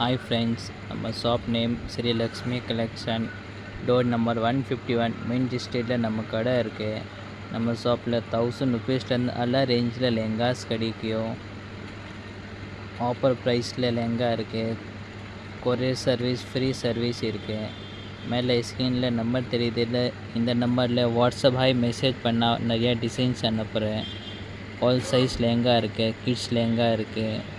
Hi friends, நம்ம shop name Sri Lakshmi collection. Door number 151 main ஸ்ட்ரீட்டில் நம்ம கடை இருக்குது. நம்ம ஷாப்பில் 1000 ருபீஸ்லேருந்து எல்லா ரேஞ்சில் லெஹங்காஸ் கிடைக்கும். ஆஃபர் ப்ரைஸில் லெஹங்கா இருக்குது. கொரியர் சர்வீஸ், ஃப்ரீ சர்வீஸ் இருக்குது. மேலே ஸ்க்ரீனில் நம்பர் தெரியுது, இந்த நம்பரில் வாட்ஸ்அப் ஹாய் மெசேஜ் பண்ணால் நிறையா டிசைன்ஸ் அனுப்புகிறேன். ஆல் சைஸ் லெஹங்கா இருக்குது, கிட்ஸ் லெஹங்கா இருக்குது.